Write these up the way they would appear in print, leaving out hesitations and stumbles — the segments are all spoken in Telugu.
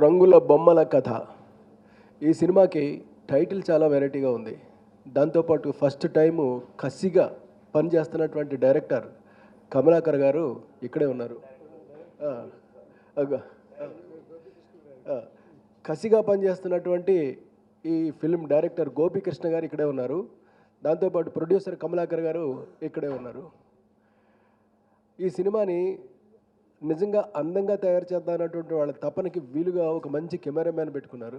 రంగుల బొమ్మల కథ. ఈ సినిమాకి టైటిల్ చాలా వెరైటీగా ఉంది. దాంతోపాటు ఫస్ట్ టైము కసిగా పనిచేస్తున్నటువంటి డైరెక్టర్ కమలాకర్ గారు ఇక్కడే ఉన్నారు. కసిగా పనిచేస్తున్నటువంటి ఈ ఫిల్మ్ డైరెక్టర్ గోపీకృష్ణ గారు ఇక్కడే ఉన్నారు. దాంతోపాటు ప్రొడ్యూసర్ కమలాకర్ గారు ఇక్కడే ఉన్నారు. ఈ సినిమాని నిజంగా అందంగా తయారు చేద్దామన్నటువంటి వాళ్ళ తపనకి వీలుగా ఒక మంచి కెమెరామ్యాన్ పెట్టుకున్నారు.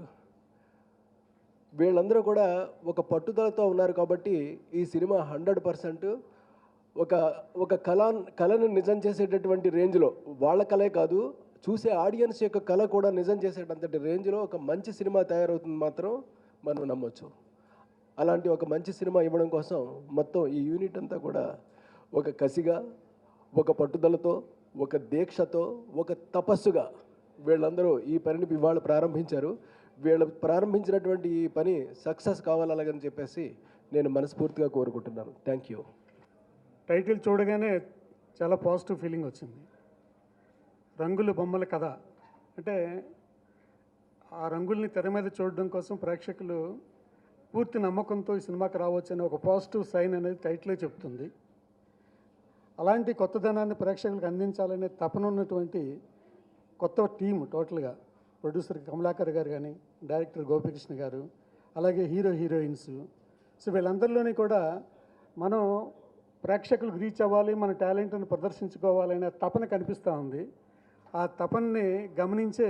వీళ్ళందరూ కూడా ఒక పట్టుదలతో ఉన్నారు కాబట్టి ఈ సినిమా 100% ఒక కళను నిజం చేసేటటువంటి రేంజ్లో, వాళ్ళ కళే కాదు చూసే ఆడియన్స్ యొక్క కళ కూడా నిజం చేసేటంతటి రేంజ్లో ఒక మంచి సినిమా తయారవుతుంది మాత్రం మనం నమ్మొచ్చు. అలాంటి ఒక మంచి సినిమా ఇవ్వడం కోసం మొత్తం ఈ యూనిట్ అంతా కూడా ఒక కసిగా, ఒక పట్టుదలతో, ఒక దీక్షతో, ఒక తపస్సుగా వీళ్ళందరూ ఈ పనిని ఇవాళ ప్రారంభించారు. వీళ్ళు ప్రారంభించినటువంటి ఈ పని సక్సెస్ కావాలని చెప్పేసి నేను మనస్ఫూర్తిగా కోరుకుంటున్నాను. Thank you. టైటిల్ చూడగానే చాలా పాజిటివ్ ఫీలింగ్ వచ్చింది. రంగుల బొమ్మల కథ అంటే ఆ రంగుల్ని తెర మీద చూడడం కోసం ప్రేక్షకులు పూర్తి నమ్మకంతో ఈ సినిమాకి రావచ్చు అనే ఒక పాజిటివ్ సైన్ అనేది టైటిలే చెప్తుంది. అలాంటి కొత్తదనాన్ని ప్రేక్షకులకు అందించాలనే తపన ఉన్నటువంటి కొత్త టీం, టోటల్గా ప్రొడ్యూసర్ కమలాకర్ గారు కానీ, డైరెక్టర్ గోపీకృష్ణ గారు, అలాగే హీరోయిన్స్, సో వీళ్ళందరిలోని కూడా మనం ప్రేక్షకులకు రీచ్ అవ్వాలి, మన టాలెంట్ని ప్రదర్శించుకోవాలనే తపన కనిపిస్తూ ఉంది. ఆ తపనని గమనించే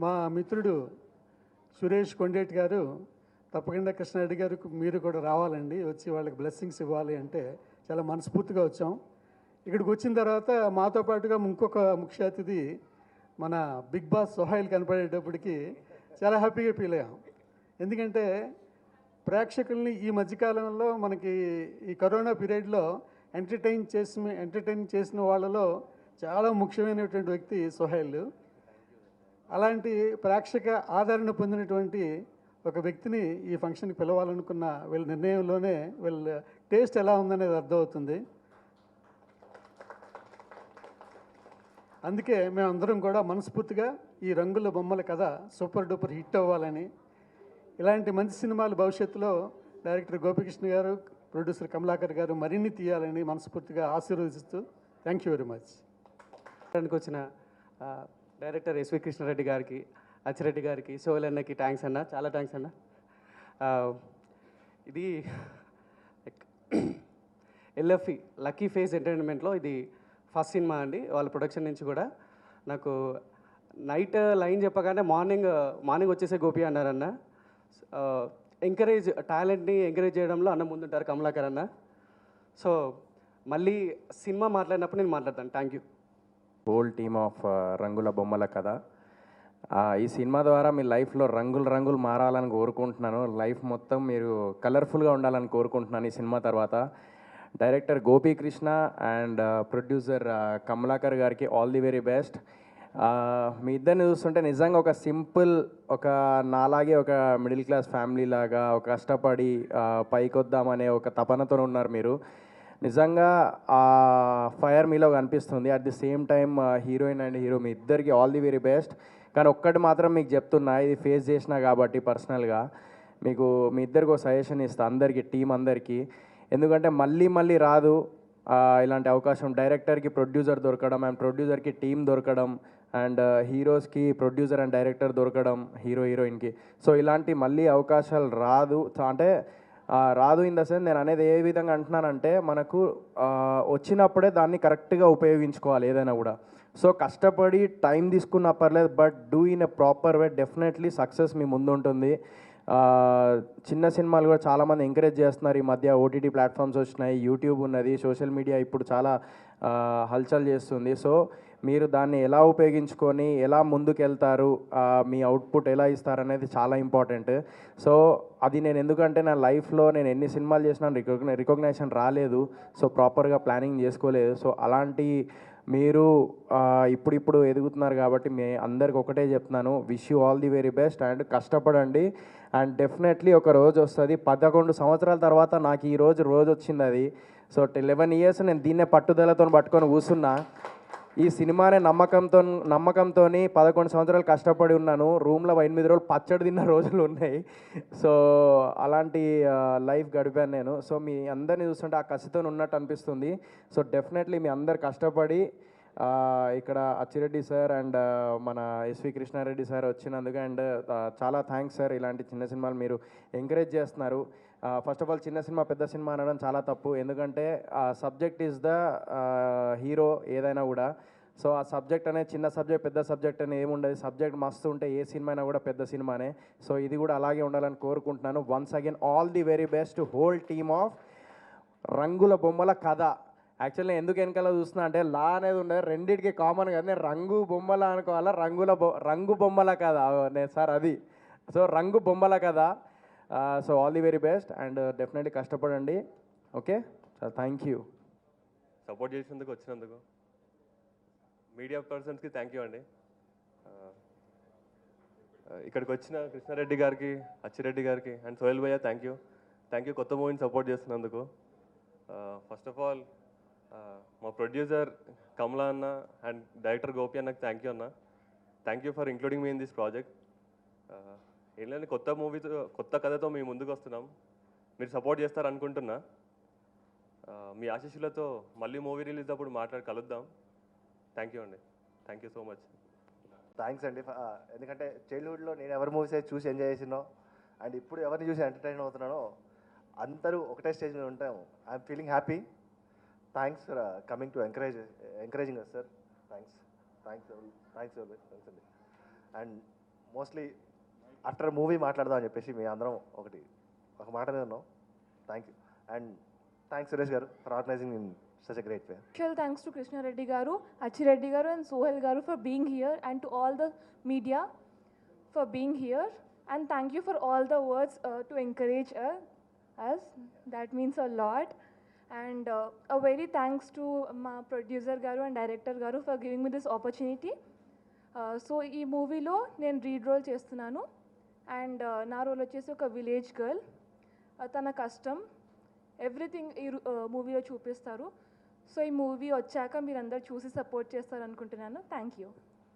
మా మిత్రుడు సురేష్ కొండేటి గారు తప్పకుండా కృష్ణారెడ్డి గారు మీరు కూడా రావాలండి, వచ్చి వాళ్ళకి బ్లెస్సింగ్స్ ఇవ్వాలి అంటే చాలా మనస్ఫూర్తిగా వచ్చాం. ఇక్కడికి వచ్చిన తర్వాత మాతో పాటుగా ఇంకొక ముఖ్య అతిథి మన బిగ్ బాస్ సోహైల్ కనపడేటప్పటికి చాలా హ్యాపీగా ఫీల్ అయ్యాం. ఎందుకంటే ప్రేక్షకుల్ని ఈ మధ్యకాలంలో మనకి ఈ కరోనా పీరియడ్లో ఎంటర్టైన్ చేసిన వాళ్ళలో చాలా ముఖ్యమైనటువంటి వ్యక్తి సోహైల్. అలాంటి ప్రేక్షక ఆదరణ పొందినటువంటి ఒక వ్యక్తిని ఈ ఫంక్షన్కి పిలవాలనుకున్న వీళ్ళ నిర్ణయంలోనే వీళ్ళ టేస్ట్ ఎలా ఉందనేది అర్థమవుతుంది. అందుకే మేమందరం కూడా మనస్ఫూర్తిగా ఈ రంగుల బొమ్మల కథ సూపర్ డూపర్ హిట్ అవ్వాలని, ఇలాంటి మంచి సినిమాలు భవిష్యత్తులో డైరెక్టర్ గోపీకృష్ణ గారు, ప్రొడ్యూసర్ కమలాకర్ గారు మరిన్ని తీయాలని మనస్ఫూర్తిగా ఆశీర్వదిస్తూ థ్యాంక్ యూ వెరీ మచ్. వచ్చిన డైరెక్టర్ ఎస్వి కృష్ణారెడ్డి గారికి, అచ్చిరెడ్డి గారికి, సోహెల్ అన్నకి థ్యాంక్స్ అన్న, చాలా థ్యాంక్స్ అన్న. ఇది ఎల్ఎఫ్ఈ లక్కీ ఫేజ్ ఎంటర్టైన్మెంట్లో ఇది ఫస్ట్ సినిమా అండి వాళ్ళ ప్రొడక్షన్ నుంచి కూడా. నాకు నైట్ లైన్ చెప్పగానే మార్నింగ్ వచ్చేసే గోపి అన్నారన్న. టాలెంట్ని ఎంకరేజ్ చేయడంలో అన్న ముందుంటారు కమలాకర్ అన్న. సో మళ్ళీ సినిమా మాట్లాడినప్పుడు నేను మాట్లాడతాను. Thank you. Whole team of రంగుల బొమ్మల కథ. ఈ సినిమా ద్వారా మీ లైఫ్లో రంగులు మారాలని కోరుకుంటున్నాను. లైఫ్ మొత్తం మీరు కలర్ఫుల్గా ఉండాలని కోరుకుంటున్నాను ఈ సినిమా తర్వాత. Director Gopikrishna and producer Kamalakar గారికి ఆల్ ది వెరీ బెస్ట్. మీ ఇద్దరిని చూస్తుంటే నిజంగా ఒక సింపుల్, ఒక నాలాగే ఒక మిడిల్ క్లాస్ ఫ్యామిలీ లాగా ఒక కష్టపడి పైకొద్దామనే ఒక తపనతో ఉన్నారు మీరు. నిజంగా ఆ ఫైర్ మీలో కనిపిస్తుంది. At the same time heroine and hero మీ ఇద్దరికి ఆల్ ది వెరీ బెస్ట్. కానీ ఒక్కటి మాత్రం మీకు చెప్తున్నా, ఇది ఫేస్ చేసినా కాబట్టి పర్సనల్గా మీకు మీ ఇద్దరికి ఒక సజెషన్ ఇస్తా, అందరికీ, టీం అందరికీ. ఎందుకంటే మళ్ళీ రాదు ఇలాంటి అవకాశం. డైరెక్టర్కి ప్రొడ్యూసర్ దొరకడం, అండ్ ప్రొడ్యూసర్కి టీం దొరకడం, అండ్ హీరోస్కి ప్రొడ్యూసర్ అండ్ డైరెక్టర్ దొరకడం, హీరోయిన్కి. సో ఇలాంటి మళ్ళీ అవకాశాలు రాదు. రాదు ఇన్ ద సెన్స్ నేను అనేది ఏ విధంగా అంటున్నానంటే, మనకు వచ్చినప్పుడే దాన్ని కరెక్ట్గా ఉపయోగించుకోవాలి ఏదైనా కూడా. సో కష్టపడి టైం తీసుకున్నా పర్లేదు, but do in a proper way. Definitely success మీ ముందు ఉంటుంది. చిన్న సినిమాలు కూడా చాలామంది ఎంకరేజ్ చేస్తున్నారు. ఈ మధ్య ఓటీటీ ప్లాట్ఫామ్స్ వచ్చినాయి, యూట్యూబ్ ఉన్నది, సోషల్ మీడియా ఇప్పుడు చాలా హల్చల్ చేస్తుంది. సో మీరు దాన్ని ఎలా ఉపయోగించుకొని ఎలా ముందుకెళ్తారు, మీ అవుట్పుట్ ఎలా ఇస్తారనేది చాలా ఇంపార్టెంట్. సో అది నేను ఎందుకంటే నా లైఫ్లో నేను ఎన్ని సినిమాలు చేసినా రికగ్నైజేషన్ రాలేదు. సో ప్రాపర్గా ప్లానింగ్ చేసుకోలేదు. సో అలాంటి మీరు ఇప్పుడు ఎదుగుతున్నారు కాబట్టి మీ అందరికి ఒకటే చెప్తున్నాను, wish you all the very best. And కష్టపడండి, అండ్ డెఫినెట్లీ ఒక రోజు వస్తుంది. 11 సంవత్సరాల తర్వాత నాకు ఈ రోజు వచ్చింది అది. సో 11 years నేను దీన్నే పట్టుదలతో పట్టుకొని కూర్చున్నా. ఈ సినిమానే నమ్మకంతో 11 సంవత్సరాలు కష్టపడి ఉన్నాను. రూమ్లో 8 రోజులు పచ్చడి తిన్న రోజులు ఉన్నాయి. సో అలాంటి లైఫ్ గడిపాను నేను. సో మీ అందరినీ చూస్తుంటే ఆ కసితో ఉన్నట్టు అనిపిస్తుంది. సో డెఫినెట్లీ మీ అందరు కష్టపడి ఇక్కడ అచ్చిరెడ్డి సార్ అండ్ మన ఎస్వి కృష్ణారెడ్డి సార్ వచ్చినందుకు అండ్ చాలా థ్యాంక్స్ సార్. ఇలాంటి చిన్న సినిమాలు మీరు ఎంకరేజ్ చేస్తున్నారు. ఫస్ట్ ఆఫ్ ఆల్ చిన్న సినిమా పెద్ద సినిమా అనడం చాలా తప్పు. ఎందుకంటే సబ్జెక్ట్ ఈజ్ ద హీరో ఏదైనా కూడా. సో ఆ సబ్జెక్ట్ అనేది చిన్న సబ్జెక్ట్ పెద్ద సబ్జెక్ట్ అనేది ఏముండదు. సబ్జెక్ట్ మస్తు ఉంటే ఏ సినిమా అయినా కూడా పెద్ద సినిమానే. సో ఇది కూడా అలాగే ఉండాలని కోరుకుంటున్నాను. Once again all the very best whole team of రంగుల బొమ్మల కథ. యాక్చువల్లీ ఎందుకు వెనకాల చూస్తున్నా అంటే లా అనేది ఉండదు, రెండింటికి కామన్ కదా. నేను రంగు బొమ్మల అనుకోవాలా, రంగు బొమ్మల కథ నేను సార్ అది. సో రంగు బొమ్మల కథ. So all the very best and definitely కష్టపడండి. Okay sir, thank you. Support చేసినందుకు వచ్చినందుకు మీడియా పర్సన్స్కి థ్యాంక్ యూ అండి. ఇక్కడికి వచ్చిన కృష్ణారెడ్డి గారికి, అచ్చిరెడ్డి గారికి అండ్ సోహెల్ భయ్య థ్యాంక్ యూ కొత్త మూవీని సపోర్ట్ చేస్తున్నందుకు. ఫస్ట్ ఆఫ్ ఆల్ మా ప్రొడ్యూసర్ కమలా అన్న అండ్ డైరెక్టర్ గోపి అన్నకు థ్యాంక్ యూ అన్న. Thank you for including me in this project. ఏం లేదు, కొత్త మూవీతో కొత్త కథతో మేము ముందుకు వస్తున్నాం. మీరు సపోర్ట్ చేస్తారనుకుంటున్నా. మీ ఆశీస్సులతో మళ్ళీ మూవీ రిలీజ్ అప్పుడు కలుద్దాం. థ్యాంక్ యూ అండి. Thank you so much. Thanks అండి. ఎందుకంటే చైల్డ్హుడ్లో నేను ఎవరి మూవీస్ అయితే చూసి ఎంజాయ్ చేసినో అండ్ ఇప్పుడు ఎవరిని చూసి ఎంటర్టైన్ అవుతున్నానో అందరూ ఒకటే స్టేజ్ మీద ఉంటాం. I'm feeling happy. Thanks for coming to encouraging us sir. Thanks అండి. అండ్ మోస్ట్లీ ఆఫ్టర్ మూవీ మాట్లాడదాం అని చెప్పేసి మీ అందరం ఒక మాట మీద ఉన్నాం. Thank you and thanks Suresh గారు for organizing in such a great way. Special thanks to Krishna Reddy Garu, Achireddy Garu and Sohel Garu for being here, and to all the media for being here, and thank you for all the words to encourage us. That means a lot. And a very thanks to my producer Garu and director Garu for giving me this opportunity. So ee movie lo nen lead role chestunnanu, and na role vachesi oka village girl. Tana కష్టం ఎవ్రీథింగ్ ఈ మూవీలో చూపిస్తారు. సో ఈ మూవీ వచ్చాక మీరందరూ చూసి సపోర్ట్ చేస్తారనుకుంటున్నాను. Thank you.